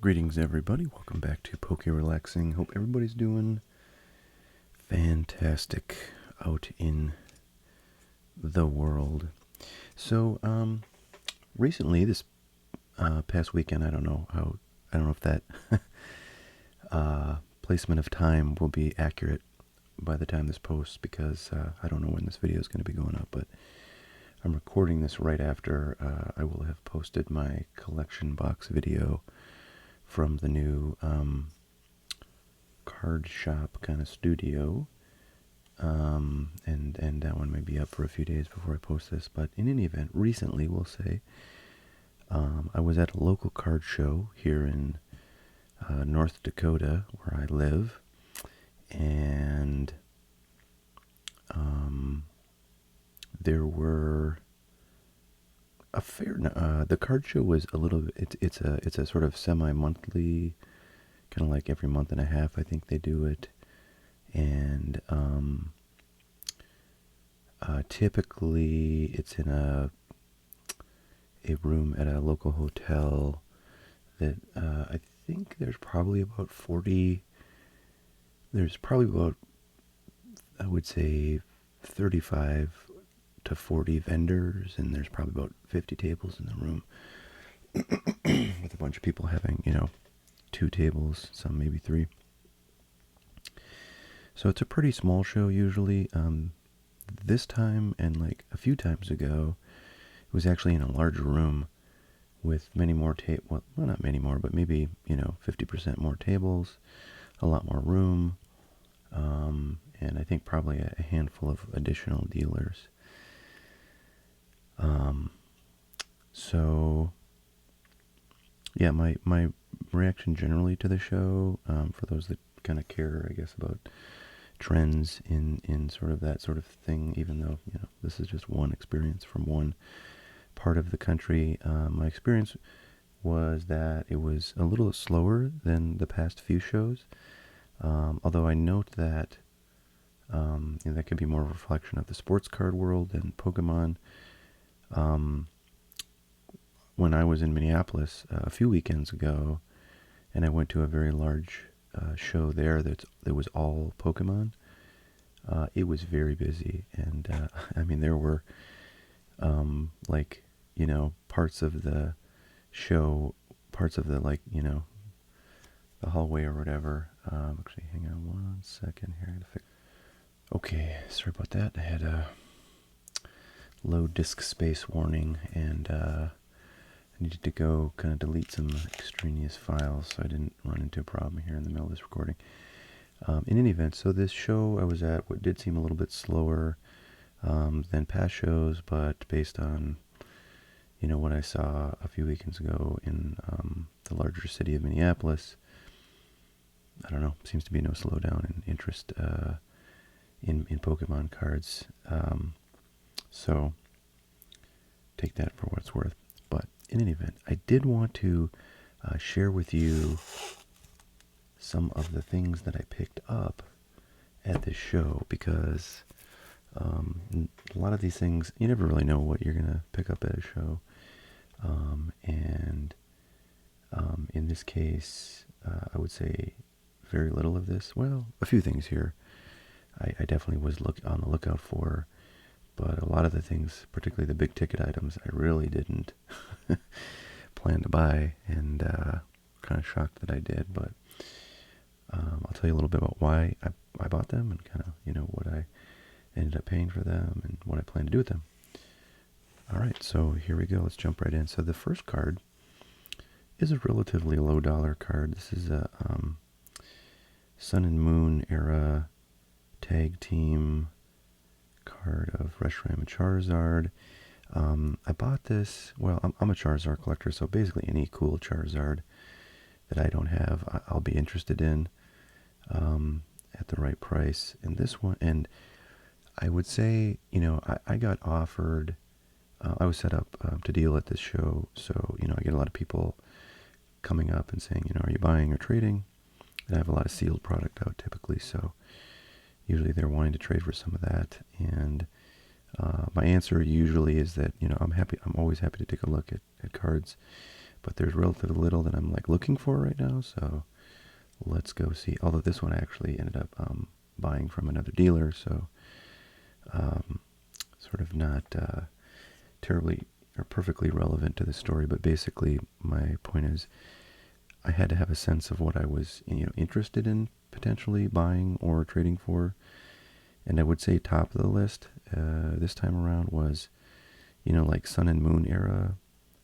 Greetings, everybody. Welcome back to Poke Relaxing. Hope everybody's doing fantastic out in the world. So, recently, this past weekend, I don't know if that placement of time will be accurate by the time this posts, because I don't know when this video is going to be going up, but I'm recording this right after I will have posted my collection box video from the new card shop kind of studio, and that one may be up for a few days before I post this. But in any event, recently, we'll say, I was at a local card show here in North Dakota, where I live, and there were a fair. The card show was a little. It's a sort of semi-monthly, kind of like every month and a half. I think they do it, and typically it's in a room at a local hotel. That I think there's probably about 40. There's probably about, I would say, 35 to 40 vendors, and there's probably about 50 tables in the room, with a bunch of people having, 2 tables, some maybe 3. So it's a pretty small show usually. This time, and like a few times ago, it was actually in a larger room with many more well, not many more, but maybe, 50% more tables, a lot more room, and I think probably a handful of additional dealers. So, yeah, my reaction generally to the show, for those that kind of care, I guess, about trends in sort of that sort of thing, even though, this is just one experience from one part of the country, my experience was that it was a little slower than the past few shows, although I note that that could be more a reflection of the sports card world than Pokemon. When I was in Minneapolis a few weekends ago, and I went to a very large show there that was all Pokemon, it was very busy, and I mean, there were parts of the show, parts of the, the hallway or whatever. Actually, hang on one second here. I gotta fix. Okay, sorry about that. I had a low disk space warning, and I needed to go kind of delete some extraneous files, so I didn't run into a problem here in the middle of this recording. In any event, so this show I was at, what did seem a little bit slower than past shows, but based on, what I saw a few weekends ago in the larger city of Minneapolis, I don't know, seems to be no slowdown in interest in Pokemon cards. So take that for what it's worth. But in any event, I did want to share with you some of the things that I picked up at this show, because a lot of these things, you never really know what you're going to pick up at a show. And in this case, I would say very little of this. Well, a few things here I definitely was on the lookout for, but a lot of the things, particularly the big ticket items, I really didn't plan to buy, and kind of shocked that I did. But I'll tell you a little bit about why I bought them, and kind of, what I ended up paying for them, and what I plan to do with them. Alright, so here we go. Let's jump right in. So the first card is a relatively low dollar card. This is a Sun and Moon era tag team card of Reshiram and Charizard. I bought this, well, I'm a Charizard collector, so basically any cool Charizard that I don't have, I'll be interested in at the right price. And this one, and I would say, I got offered, I was set up to deal at this show, so, I get a lot of people coming up and saying, are you buying or trading? And I have a lot of sealed product out typically, so usually they're wanting to trade for some of that. And my answer usually is that, I'm always happy to take a look at cards, but there's relatively little that I'm like looking for right now, so let's go see. Although this one I actually ended up buying from another dealer, so sort of not terribly or perfectly relevant to the story, but basically my point is I had to have a sense of what I was, interested in potentially buying or trading for. And I would say top of the list this time around was, like Sun and Moon era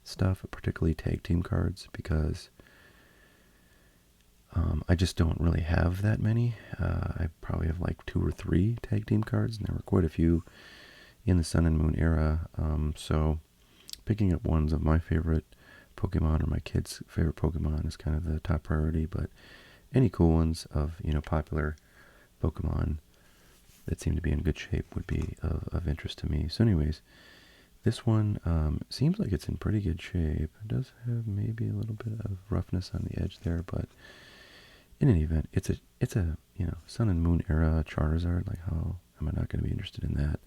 stuff, particularly tag team cards, because I just don't really have that many. I probably have like 2 or 3 tag team cards, and there were quite a few in the Sun and Moon era. So picking up ones of my favorite Pokemon or my kids' favorite Pokemon is kind of the top priority, but any cool ones of, popular Pokemon that seem to be in good shape would be of interest to me. So anyways, this one seems like it's in pretty good shape. It does have maybe a little bit of roughness on the edge there, but in any event, it's a Sun and Moon era Charizard. Like, how am I not going to be interested in that?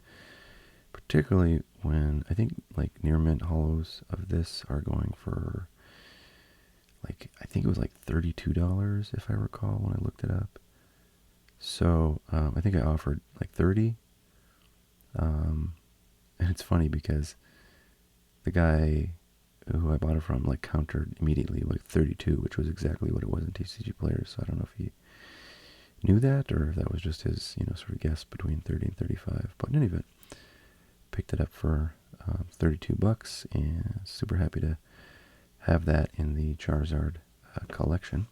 Particularly when I think like near mint hollows of this are going for like, I think it was like $32 if I recall when I looked it up. So I think I offered like 30. And it's funny because the guy who I bought it from like countered immediately like 32, which was exactly what it was in TCG Players. So I don't know if he knew that or if that was just his, sort of guess between 30 and 35. But in any event, picked it up for $32 and super happy to have that in the Charizard collection.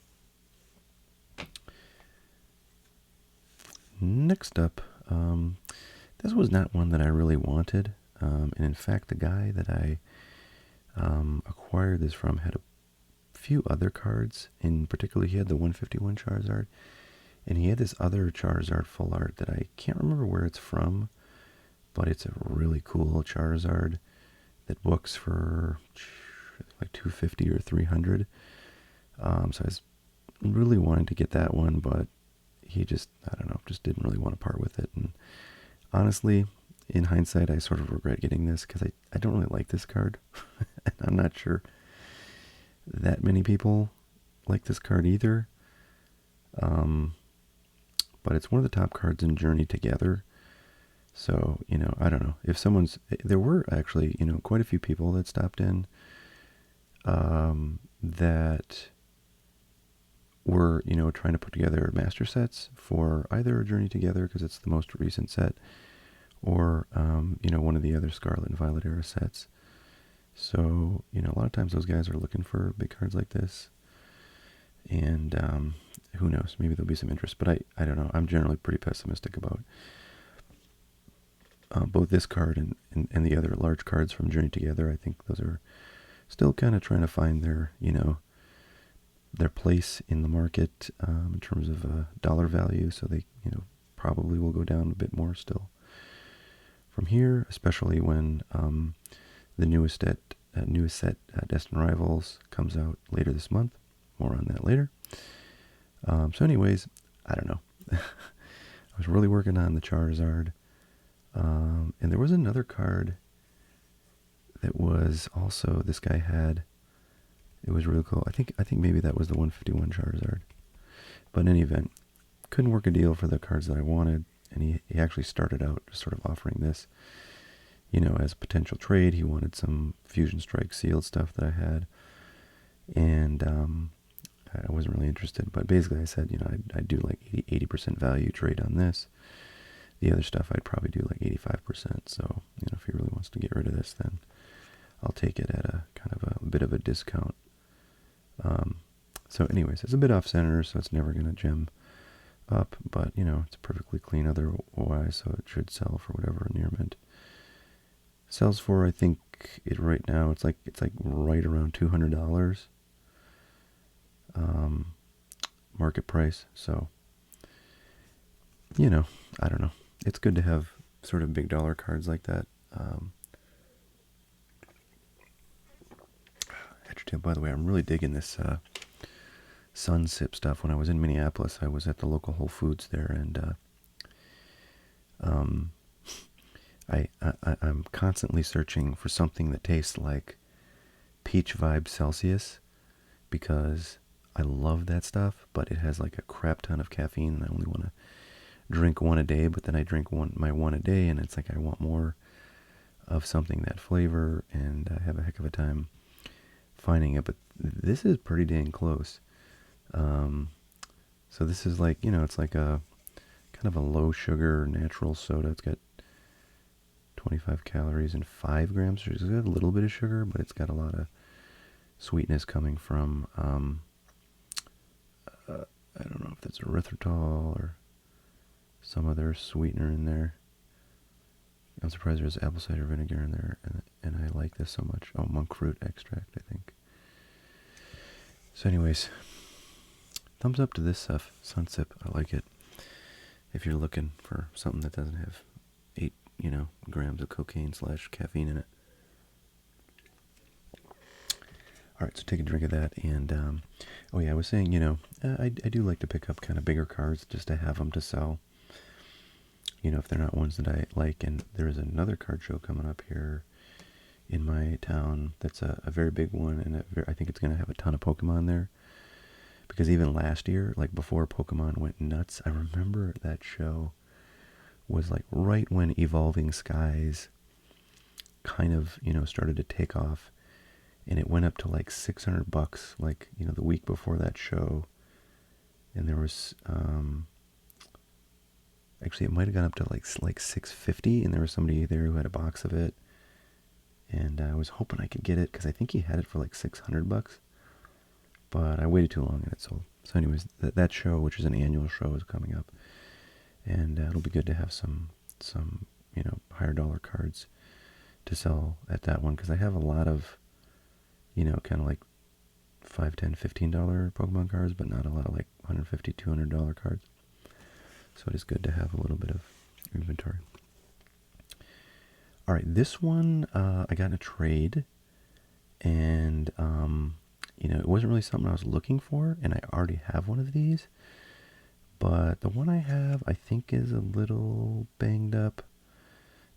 Next up, this was not one that I really wanted, and in fact the guy that I acquired this from had a few other cards. In particular, he had the 151 Charizard, and he had this other Charizard full art that I can't remember where it's from, but it's a really cool Charizard that books for like $250 or $300. So I was really wanting to get that one, but he just, I don't know, just didn't really want to part with it. And honestly, in hindsight, I sort of regret getting this because I don't really like this card. And I'm not sure that many people like this card either. But it's one of the top cards in Journey Together. So, I don't know. If there were actually, quite a few people that stopped in that were, trying to put together master sets for either Journey Together, because it's the most recent set, or, one of the other Scarlet and Violet era sets. So, a lot of times those guys are looking for big cards like this. And who knows, maybe there'll be some interest, but I don't know. I'm generally pretty pessimistic about both this card and the other large cards from Journey Together. I think those are still kind of trying to find their, their place in the market in terms of dollar value, so they, probably will go down a bit more still from here, especially when the newest set, Destined Rivals, comes out later this month. More on that later. So anyways, I don't know. I was really working on the Charizard. And there was another card that was also, this guy had. It was really cool. I think maybe that was the 151 Charizard. But in any event, couldn't work a deal for the cards that I wanted. And he actually started out just sort of offering this, as a potential trade. He wanted some Fusion Strike sealed stuff that I had. And I wasn't really interested. But basically I said, I'd do like 80% value trade on this. The other stuff I'd probably do like 85%. So, if he really wants to get rid of this, then I'll take it at a kind of a bit of a discount. So anyways, it's a bit off center, so it's never going to gem up, but it's perfectly clean otherwise, so it should sell for whatever near mint sells for. I think it right now it's like right around $200 market price. So I don't know. It's good to have sort of big dollar cards like that. By the way, I'm really digging this Sun Sip stuff. When I was in Minneapolis, I was at the local Whole Foods there, and I'm constantly searching for something that tastes like Peach Vibe Celsius because I love that stuff, but it has like a crap ton of caffeine, and I only want to drink one a day. But then I drink my one a day, and it's like I want more of something that flavor, and I have a heck of a time finding it. But this is pretty dang close. So this is like, it's like a kind of a low sugar natural soda. It's got 25 calories and 5 grams. It's got a little bit of sugar, but it's got a lot of sweetness coming from, I don't know if that's erythritol or some other sweetener in there. I'm surprised there's apple cider vinegar in there, and I like this so much. Oh, monk fruit extract, I think. So anyways, thumbs up to this stuff. Sunsip, I like it. If you're looking for something that doesn't have 8, grams of cocaine / caffeine in it. All right, so take a drink of that, and oh yeah, I was saying, I do like to pick up kind of bigger cards just to have them to sell. If they're not ones that I like. And there is another card show coming up here in my town that's a very big one, and I think it's going to have a ton of Pokemon there. Because even last year, like before Pokemon went nuts, I remember that show was like right when Evolving Skies kind of, started to take off, and it went up to like $600, like, the week before that show. And there was, actually, it might have gone up to like $650, and there was somebody there who had a box of it, and I was hoping I could get it because I think he had it for like $600, but I waited too long and it sold. So, anyways, that show, which is an annual show, is coming up, and it'll be good to have some higher dollar cards to sell at that one, because I have a lot of kind of like $5, $10, $15 Pokemon cards, but not a lot of like $150, $200 cards. So it is good to have a little bit of inventory. All right, this one I got in a trade, and it wasn't really something I was looking for, and I already have one of these. But the one I have, I think, is a little banged up.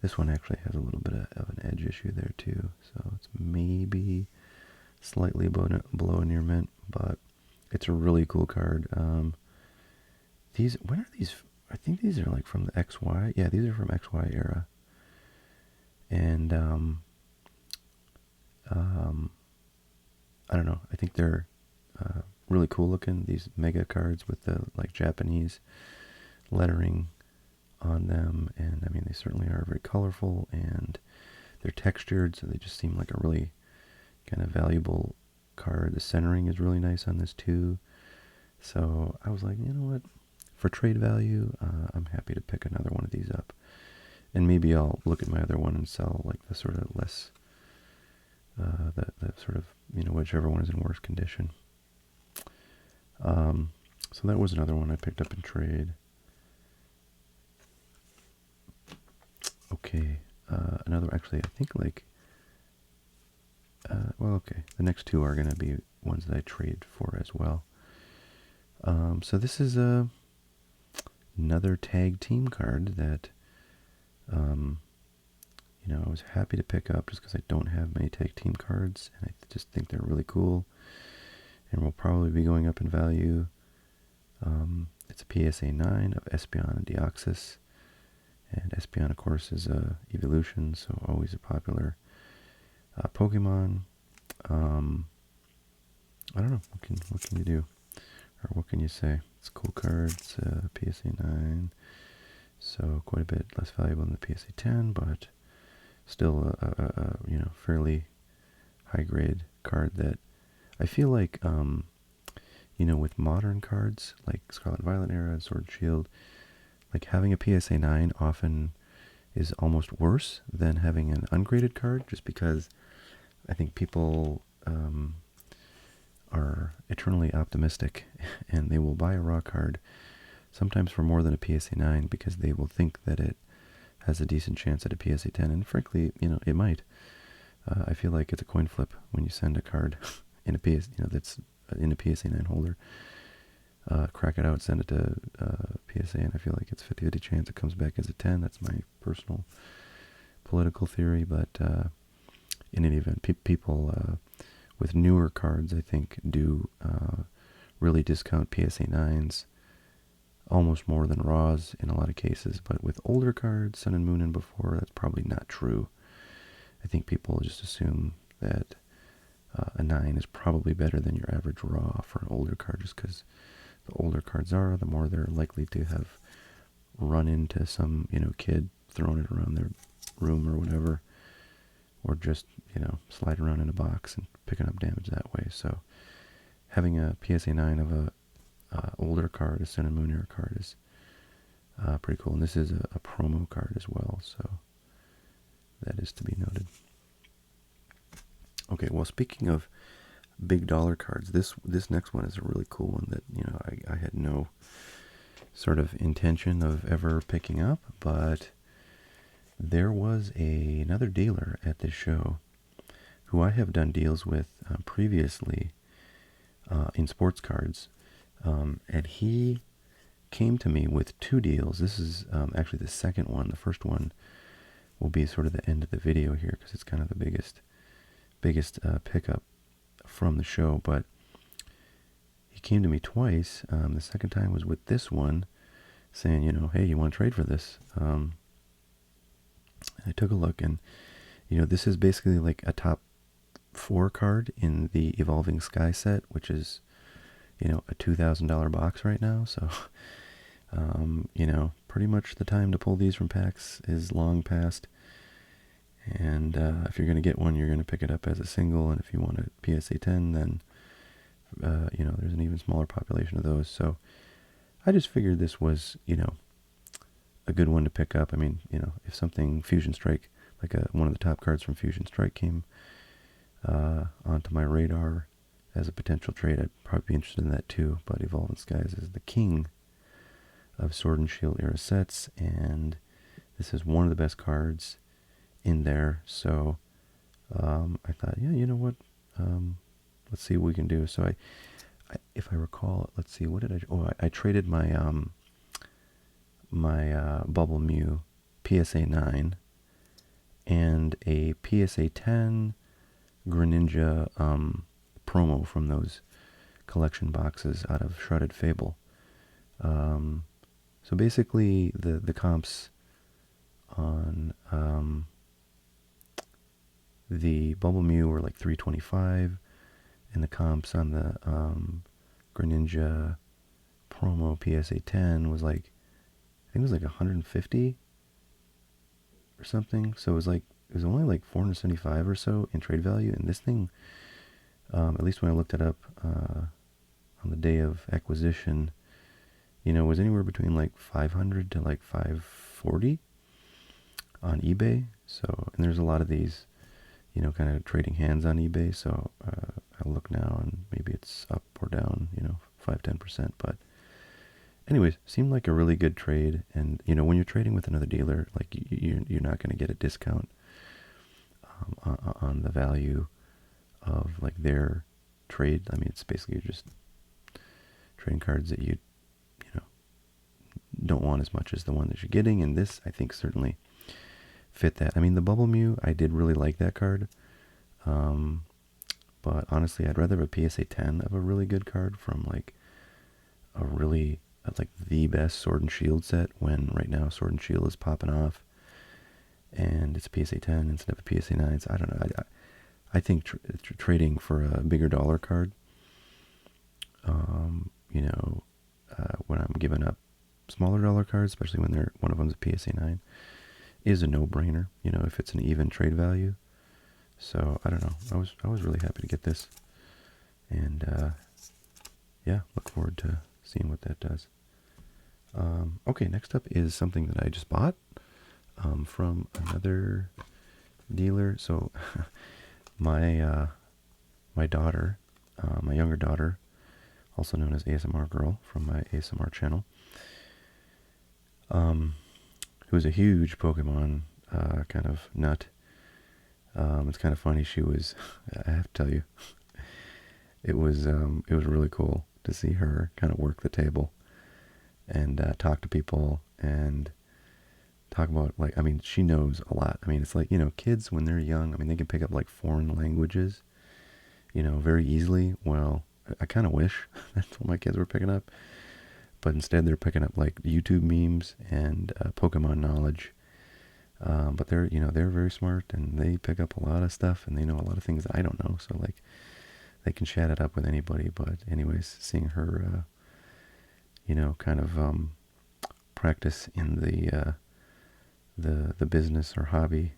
This one actually has a little bit of an edge issue there too, so it's maybe slightly below near mint, but it's a really cool card. When are these? I think these are like from the XY. Yeah, these are from XY era. And I don't know. I think they're really cool looking. These mega cards with the like Japanese lettering on them, and I mean they certainly are very colorful, and they're textured, so they just seem like a really kind of valuable card. The centering is really nice on this too. So I was like, you know what? For trade value, I'm happy to pick another one of these up. And maybe I'll look at my other one and sell like the sort of less, the sort of, whichever one is in worse condition. So that was another one I picked up in trade. Okay, actually, I think like, well, okay, the next two are going to be ones that I trade for as well. So this is another tag team card that, I was happy to pick up just because I don't have many tag team cards, and I just think they're really cool, and will probably be going up in value. It's a PSA 9 of Espeon and Deoxys, and Espeon, of course, is a evolution, so always a popular Pokemon. I don't know, what can you do, or what can you say? It's a cool card. It's a PSA 9, so quite a bit less valuable than the PSA 10, but still a fairly high grade card that I feel like with modern cards like Scarlet and Violet era and Sword and Shield, like having a PSA 9 often is almost worse than having an ungraded card, just because I think people are eternally optimistic, and they will buy a raw card sometimes for more than a PSA 9 because they will think that it has a decent chance at a PSA 10, and frankly, it might. I feel like it's a coin flip when you send a card in a that's in a PSA 9 holder. Crack it out, send it to PSA, and I feel like it's 50-50 chance it comes back as a 10. That's my personal political theory, but in any event, people with newer cards, I think, do really discount PSA 9s almost more than Raws in a lot of cases. But with older cards, Sun and Moon and before, that's probably not true. I think people just assume that a 9 is probably better than your average Raw for an older card, just because the older cards are, the more they're likely to have run into some, kid throwing it around their room or whatever, or just, slide around in a box and picking up damage that way. So having a PSA 9 of a older card, a Sun and Moon era card, is pretty cool. And this is a promo card as well, so that is to be noted. Okay, well, speaking of big dollar cards, this next one is a really cool one that, I had no sort of intention of ever picking up, but there was another dealer at this show who I have done deals with previously in sports cards, and he came to me with two deals. This is actually the second one. The first one will be sort of the end of the video here, because it's kind of the biggest pickup from the show. But he came to me twice. The second time was with this one, saying, hey, you want to trade for this? I took a look, and this is basically like a top 4 card in the Evolving Sky set, which is a $2,000 box right now. So pretty much the time to pull these from packs is long past. And if you're going to get one, you're going to pick it up as a single. And if you want a PSA 10, then, there's an even smaller population of those. So I just figured this was, a good one to pick up. I mean, if something Fusion Strike, like one of the top cards from Fusion Strike came onto my radar as a potential trade, I'd probably be interested in that too. But Evolving Skies is the king of Sword and Shield era sets, and this is one of the best cards in there. So I thought, yeah, you know what? Let's see what we can do. So I if I recall, let's see, what did I? Oh, I traded my Bubble Mew PSA 9 and a PSA 10 Greninja promo from those collection boxes out of Shredded Fable. So basically, the comps on the Bubble Mew were like 325, and the comps on the Greninja promo PSA 10 was like, I think it was like 150 or something. So it was only like 475 or so in trade value. And this thing, at least when I looked it up on the day of acquisition, was anywhere between like 500 to like 540 on eBay. So, and there's a lot of these, kind of trading hands on eBay. So I'll look now, and maybe it's up or down, 5-10%. But anyways, seemed like a really good trade. And when you're trading with another dealer, like you're not going to get a discount on the value of like their trade. I mean, it's basically just trading cards that you don't want as much as the one that you're getting, and this, I think, certainly fit that. I mean, the Bubble Mew, I did really like that card, but honestly, I'd rather have a PSA 10 of a really good card from like a really, like the best Sword and Shield set, when right now Sword and Shield is popping off, and it's a PSA 10 instead of a PSA 9. So I don't know, I think trading for a bigger dollar card, when I'm giving up smaller dollar cards, especially when one of them's a PSA 9, is a no-brainer, if it's an even trade value. So I don't know, I was really happy to get this, and yeah, look forward to seeing what that does. Okay, next up is something that I just bought from another dealer. So my daughter, my younger daughter, also known as ASMR Girl from my ASMR channel, who's a huge Pokemon kind of nut. It's kind of funny. She was, I have to tell you, it was really cool to see her kind of work the table and talk to people and talk about, like, I mean, she knows a lot. I mean, it's like, kids when they're young, I mean, they can pick up like foreign languages very easily. Well, I kind of wish that's what my kids were picking up, but instead they're picking up like YouTube memes and Pokemon knowledge. But they're very smart, and they pick up a lot of stuff, and they know a lot of things I don't know. So like they can chat it up with anybody. But anyways, seeing her, kind of practice in the business or hobby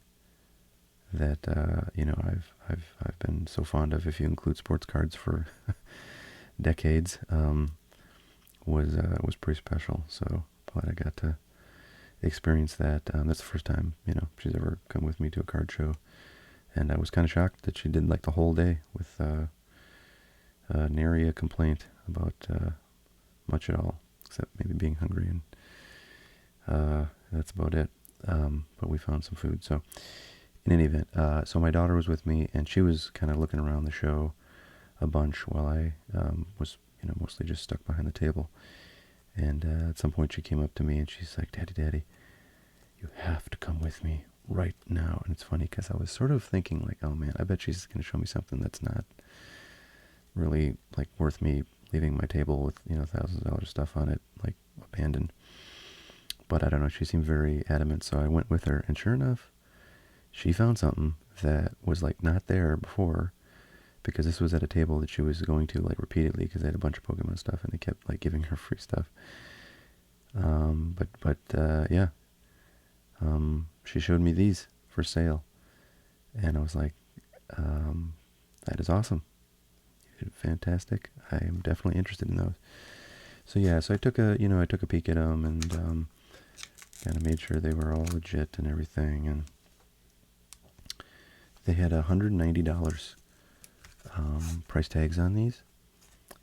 that I've been so fond of, if you include sports cards, for decades, was pretty special. So glad I got to experience that. That's the first time she's ever come with me to a card show, and I was kind of shocked that she did like the whole day with nary a complaint about much at all, except maybe being hungry, and that's about it. But we found some food. So in any event, so my daughter was with me, and she was kind of looking around the show a bunch while I was mostly just stuck behind the table. And at some point she came up to me and she's like, Daddy, you have to come with me right now. And it's funny because I was sort of thinking like, oh man, I bet she's going to show me something that's not really like worth me leaving my table with thousands of dollars stuff on it, like abandoned. But I don't know, she seemed very adamant, so I went with her, and sure enough, she found something that was like not there before, because this was at a table that she was going to like repeatedly because they had a bunch of Pokemon stuff and they kept like giving her free stuff. Yeah, she showed me these for sale, and I was like, that is awesome. You did fantastic. I am definitely interested in those. So yeah, so I took a peek at them and kind of made sure they were all legit and everything, and they had $190 price tags on these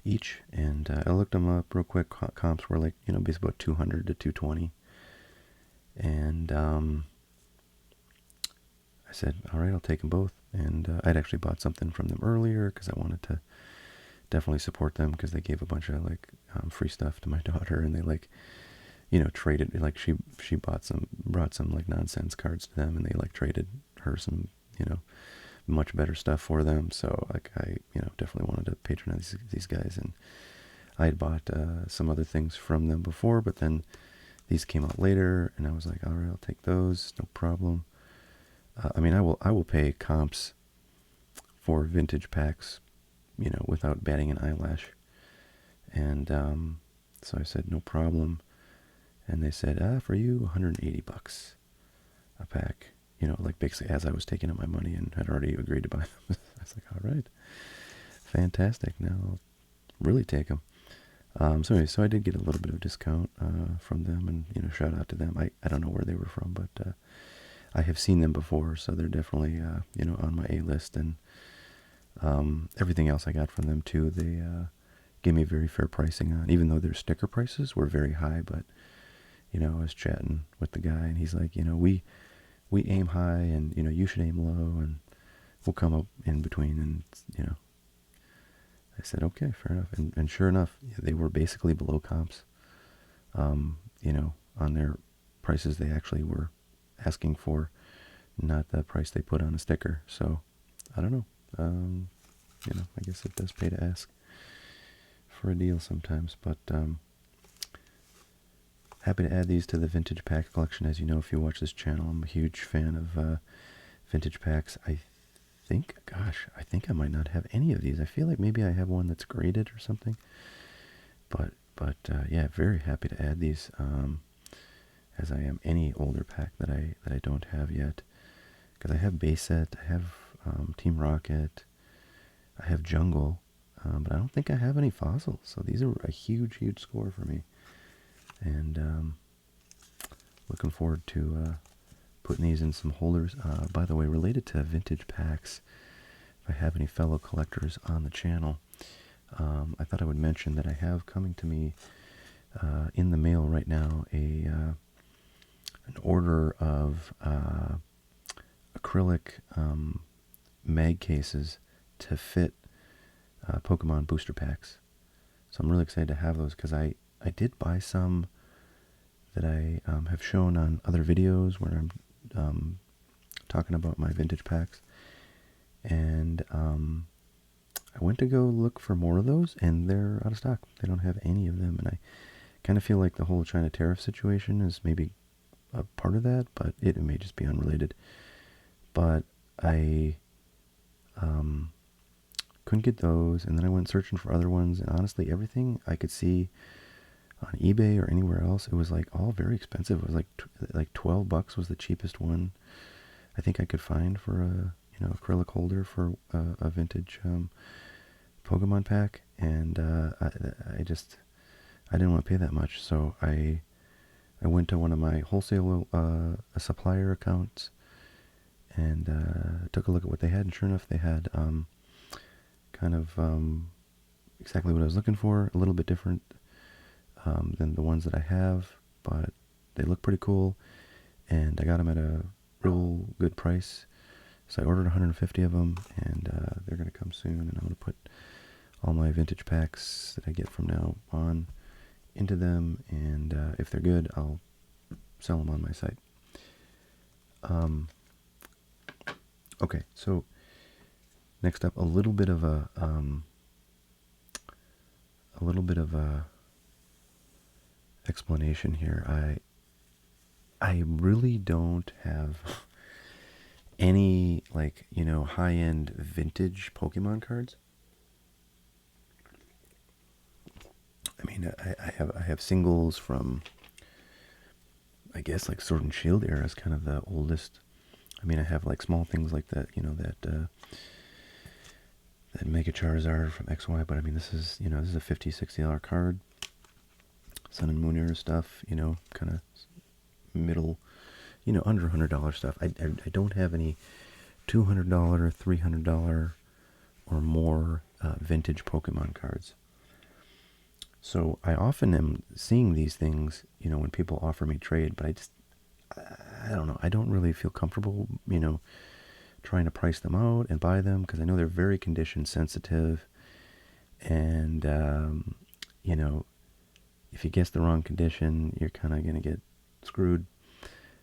each, and I looked them up real quick. Comps were like basically about 200 to 220, and I said, all right, I'll take them both. And I'd actually bought something from them earlier because I wanted to definitely support them, because they gave a bunch of like free stuff to my daughter, and they like traded, like she brought some like nonsense cards to them, and they like traded her some much better stuff for them. So like I definitely wanted to patronize these guys, and I had bought some other things from them before, but then these came out later, and I was like, all right, I'll take those, no problem. I mean, I will pay comps for vintage packs, without batting an eyelash. And so I said, no problem. And they said, for you, $180 a pack. Like basically as I was taking out my money and had already agreed to buy them. I was like, all right, fantastic. Now I'll really take them. So anyway, so I did get a little bit of discount from them, and shout out to them. I don't know where they were from, but I have seen them before, so they're definitely on my A list. And everything else I got from them too, they gave me very fair pricing on, even though their sticker prices were very high. But I was chatting with the guy, and he's like, we aim high, and you should aim low, and we'll come up in between. And I said, okay, fair enough. And sure enough, they were basically below comps. On their prices they actually were asking for, not the price they put on a sticker. So I don't know. I guess it does pay to ask for a deal sometimes. But happy to add these to the vintage pack collection. As you know, if you watch this channel, I'm a huge fan of vintage packs. I think I might not have any of these. I feel like maybe I have one that's graded or something. But yeah, very happy to add these, as I am any older pack that I don't have yet. Because I have Base Set, I have Team Rocket, I have Jungle, but I don't think I have any fossils. So these are a huge score for me. And looking forward to putting these in some holders. By the way, related to vintage packs, if I have any fellow collectors on the channel, I thought I would mention that I have coming to me in the mail right now an order of acrylic mag cases to fit Pokemon booster packs. So I'm really excited to have those, because I did buy some that I have shown on other videos where I'm talking about my vintage packs, and I went to go look for more of those, and they're out of stock. They don't have any of them, and I kind of feel like the whole China tariff situation is maybe a part of that, but it may just be unrelated. But I couldn't get those, and then I went searching for other ones, and honestly, everything I could see on eBay or anywhere else, it was like all very expensive. It was like $12 was the cheapest one I think I could find for a acrylic holder for a vintage Pokemon pack, and I didn't want to pay that much, so I went to one of my wholesale supplier accounts and took a look at what they had, and sure enough, they had kind of exactly what I was looking for, a little bit different than the ones that I have, but they look pretty cool, and I got them at a real good price. So I ordered 150 of them, and they're going to come soon, and I'm going to put all my vintage packs that I get from now on into them, and if they're good, I'll sell them on my site. Okay, so next up, a little bit of a explanation here. I really don't have any high-end vintage Pokemon cards. I mean, I have singles from, I guess, like Sword and Shield era is kind of the oldest. I mean, I have like small things like that, that Mega Charizard from XY, but I mean, this is a $50, $60 card. Sun and Moon era stuff, kind of middle, under $100 stuff. I don't have any $200, $300 or more vintage Pokemon cards. So I often am seeing these things, when people offer me trade, but I don't know. I don't really feel comfortable, trying to price them out and buy them, because I know they're very condition sensitive, and if you guess the wrong condition, you're kind of going to get screwed.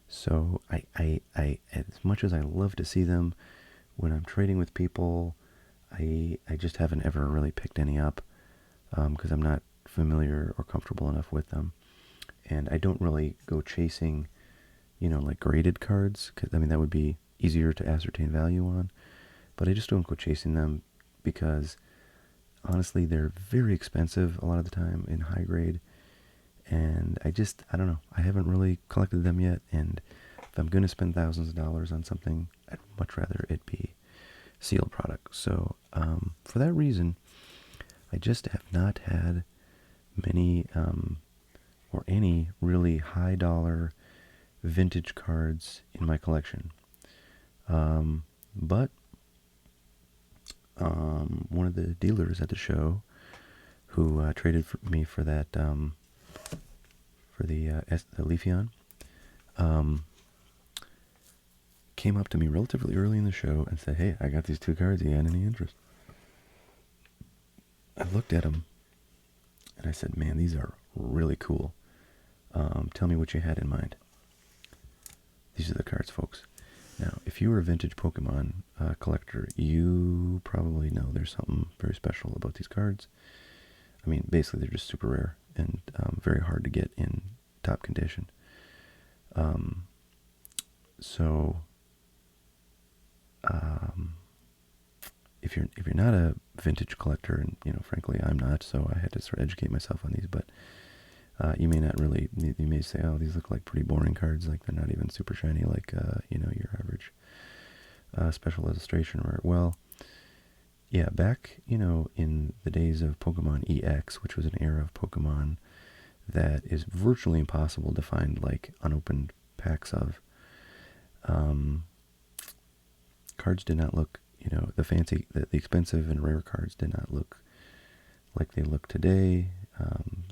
So I as much as I love to see them when I'm trading with people, I just haven't ever really picked any up, because I'm not familiar or comfortable enough with them, and I don't really go chasing, like graded cards, because I mean that would be easier to ascertain value on, but I just don't go chasing them because honestly they're very expensive a lot of the time in high grade, and I don't know, I haven't really collected them yet, and if I'm going to spend thousands of dollars on something, I'd much rather it be sealed product. So for that reason, I just have not had many or any really high dollar vintage cards in my collection. But one of the dealers at the show who traded for me for that, for the Leafeon, came up to me relatively early in the show and said, "Hey, I got these two cards. You got any interest?" I looked at them and I said, "Man, these are really cool. Tell me what you had in mind." These are the cards, folks. Now, if you were a vintage Pokemon collector, you probably know there's something very special about these cards. I mean, basically, they're just super rare and very hard to get in top condition. If you're not a vintage collector, and frankly, I'm not, so I had to sort of educate myself on these. But you may not really. You may say, "Oh, these look like pretty boring cards. Like they're not even super shiny, like your average special illustration." Or well, yeah, back in the days of Pokemon EX, which was an era of Pokemon that is virtually impossible to find like unopened packs of. Cards did not look, the fancy, the expensive and rare cards did not look like they look today.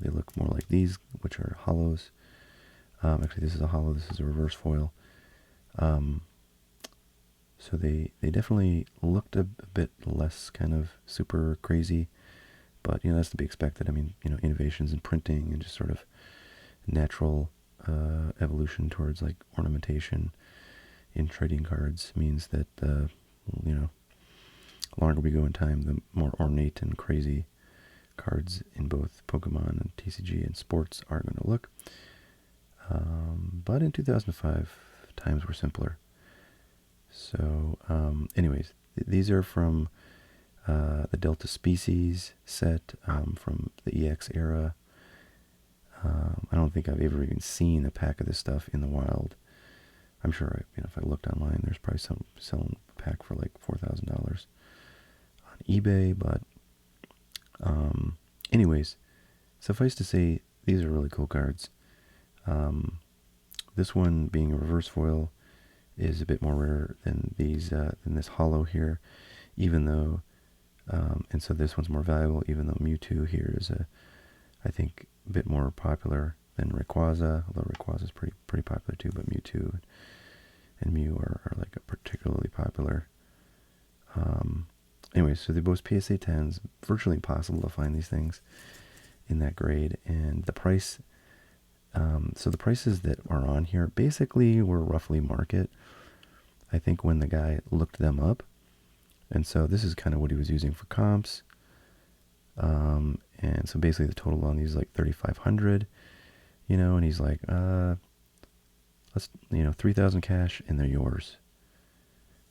They look more like these, which are hollows. Actually, this is a hollow. This is a reverse foil. So they definitely looked a bit less kind of super crazy, but that's to be expected. I mean, innovations in printing and just sort of natural evolution towards like ornamentation in trading cards means that longer we go in time, the more ornate and crazy cards in both Pokemon and TCG and sports are going to look. But in 2005, times were simpler. So, anyways, these are from the Delta Species set from the EX era. I don't think I've ever even seen a pack of this stuff in the wild. I'm sure, if I looked online, there's probably some selling a pack for like $4,000 on eBay. But, anyways, suffice to say, these are really cool cards. This one, being a reverse foil, is a bit more rare than these than this holo here, even though, and so this one's more valuable, even though Mewtwo here is I think, a bit more popular than Rayquaza, although Rayquaza is pretty popular too, but Mewtwo and Mew are like a particularly popular. Anyway, so they're both PSA 10s, virtually impossible to find these things in that grade, and the price, so the prices that are on here basically were roughly market, I think, when the guy looked them up, and so this is kind of what he was using for comps. And so basically the total on these is like 3,500, and he's like, let's, 3,000 cash and they're yours.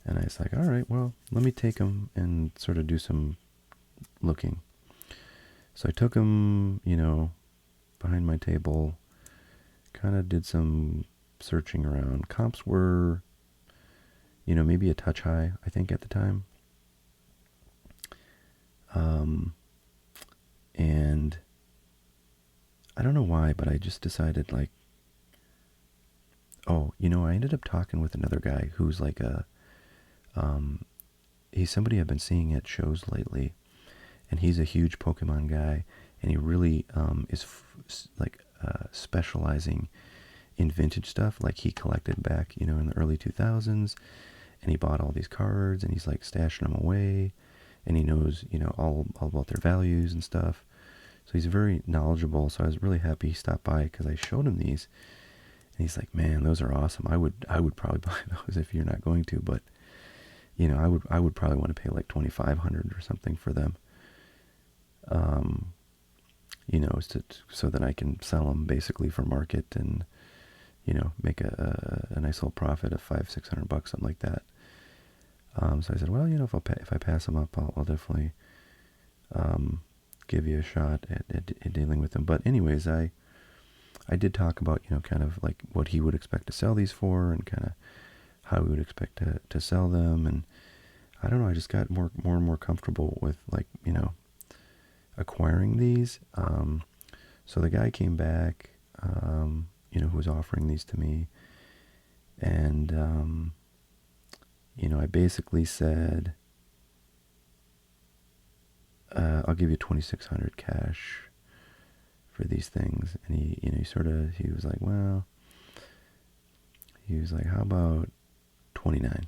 And I was like, all right, well, let me take them and sort of do some looking. So I took them, behind my table, kind of did some searching around. Comps were, maybe a touch high, I think, at the time. And I don't know why, but I just decided, like, I ended up talking with another guy who's like he's somebody I've been seeing at shows lately, and he's a huge Pokemon guy, and he really is specializing in vintage stuff. Like, he collected back, in the early 2000s, and he bought all these cards, and he's like stashing them away, and he knows, all about their values and stuff. So he's very knowledgeable. So I was really happy he stopped by, because I showed him these, and he's like, "Man, those are awesome. I would probably buy those if you're not going to, but I would probably want to pay like $2,500 or something for them. So that I can sell them basically for market and make a nice little profit of $500-600, something like that." So I said, well, if I pass them up, I'll definitely give you a shot at dealing with them. But anyways, I did talk about, kind of like what he would expect to sell these for, and kind of how he would expect to sell them. And I don't know, I just got more and more comfortable with, like, acquiring these. So the guy came back, who was offering these to me, and I basically said, I'll give you $2,600 cash for these things. And he was like, well, how about 29?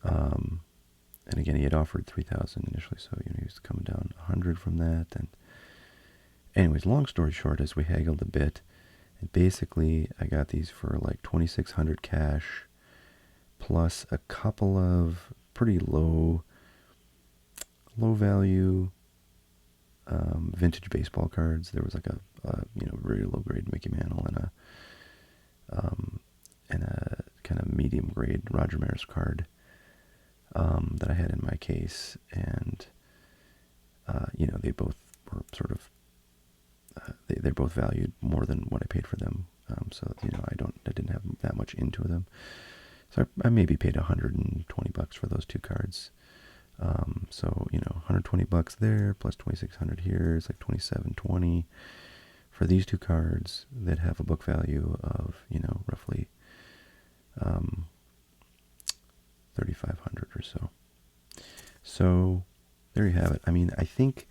And again, he had offered 3,000 initially, so he was coming down 100 from that. And anyways, long story short, as we haggled a bit, and basically I got these for like 2,600 cash, plus a couple of pretty low value vintage baseball cards. There was like a very low grade Mickey Mantle and a kind of medium grade Roger Maris card that I had in my case, and they both were sort of they're both valued more than what I paid for them. So I didn't have that much into them. So I maybe paid $120 for those two cards. So $120 there plus 2,600 here is like $2,720 for these two cards that have a book value of roughly $3,500 or so. So there you have it. I mean, I think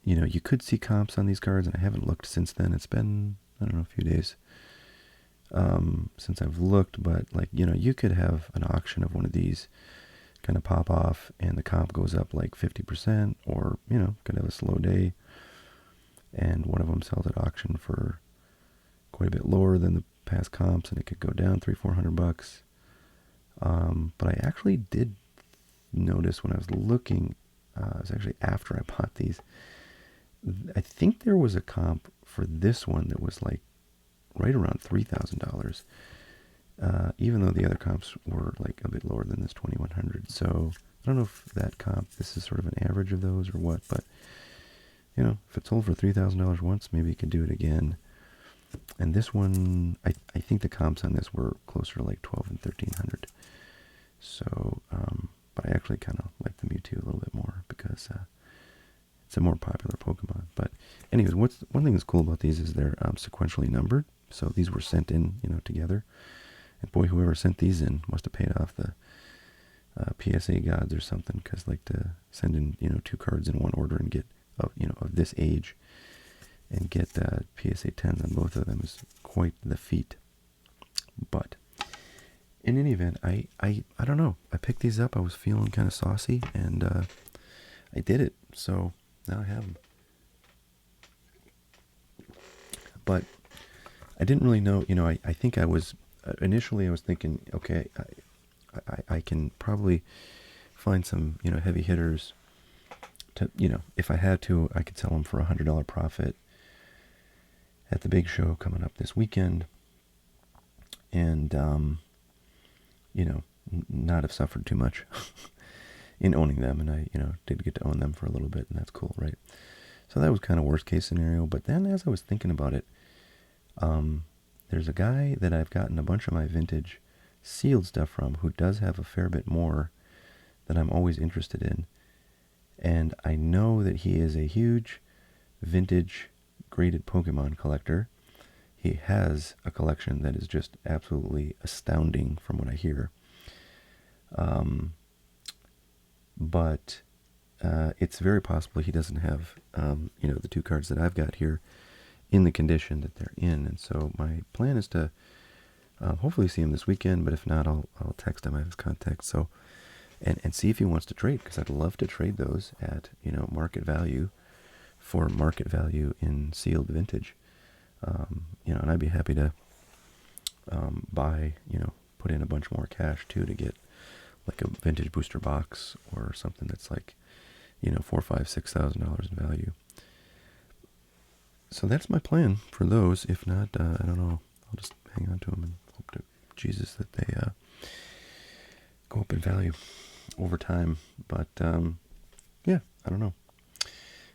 you could see comps on these cards, and I haven't looked since then. It's been, I don't know, a few days since I've looked, but like you could have an auction of one of these kind of pop off, and the comp goes up like 50%, or could have a slow day, and one of them sells at auction for quite a bit lower than the past comps, and it could go down $300-400. But I actually did notice when I was looking, it was actually after I bought these. I think there was a comp for this one that was like right around $3,000, even though the other comps were like a bit lower than this 2100. So I don't know if that comp, this is sort of an average of those or what, but you know, if it sold for $3,000 once, maybe you could do it again. And this one, I think the comps on this were closer to like 12 and 1300. So, but I actually kind of like the Mewtwo a little bit more because it's a more popular Pokemon. But anyways, one thing that's cool about these is they're sequentially numbered. So these were sent in, you know, together. And boy, whoever sent these in must have paid off the PSA gods or something, because like to send in, you know, 2 cards in one order and get, you know, of this age, and get PSA 10s on both of them is quite the feat. But in any event, I don't know. I picked these up. I was feeling kind of saucy, and I did it. So now I have them. But I didn't really know. You know, I think I was initially I was thinking, okay, I can probably find some, you know, heavy hitters. To, you know, if I had to, I could sell them for $100 profit at the big show coming up this weekend, and you know, not have suffered too much in owning them. And I, you know, did get to own them for a little bit, and that's cool, right? So that was kind of worst case scenario. But then as I was thinking about it, there's a guy that I've gotten a bunch of my vintage sealed stuff from who does have a fair bit more that I'm always interested in. And I know that he is a huge vintage graded Pokemon collector. He has a collection that is just absolutely astounding from what I hear. But it's very possible he doesn't have, you know, the 2 cards that I've got here in the condition that they're in. And so my plan is to hopefully see him this weekend, but if not, I'll text him. I have his contact. So, and see if he wants to trade, because I'd love to trade those at, you know, market value for market value in sealed vintage. You know, and I'd be happy to buy, you know, put in a bunch more cash too to get like a vintage booster box or something that's like, you know, $4,000, $5,000, $6,000 in value. So that's my plan for those. If not, I don't know. I'll just hang on to them and hope to Jesus that they go up in value over time. But yeah, I don't know.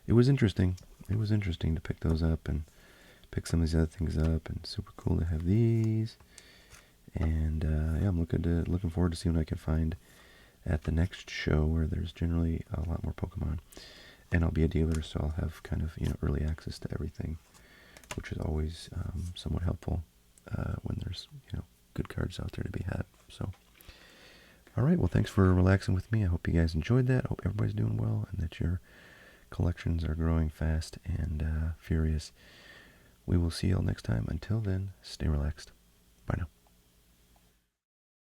It was interesting. It was interesting to pick those up and pick some of these other things up, and super cool to have these. And yeah, I'm looking forward to seeing what I can find at the next show, where there's generally a lot more Pokemon. And I'll be a dealer, so I'll have kind of, you know, early access to everything, which is always somewhat helpful when there's, you know, good cards out there to be had. So, all right, well, thanks for relaxing with me. I hope you guys enjoyed that. I hope everybody's doing well and that your collections are growing fast and furious. We will see you all next time. Until then, stay relaxed. Bye now.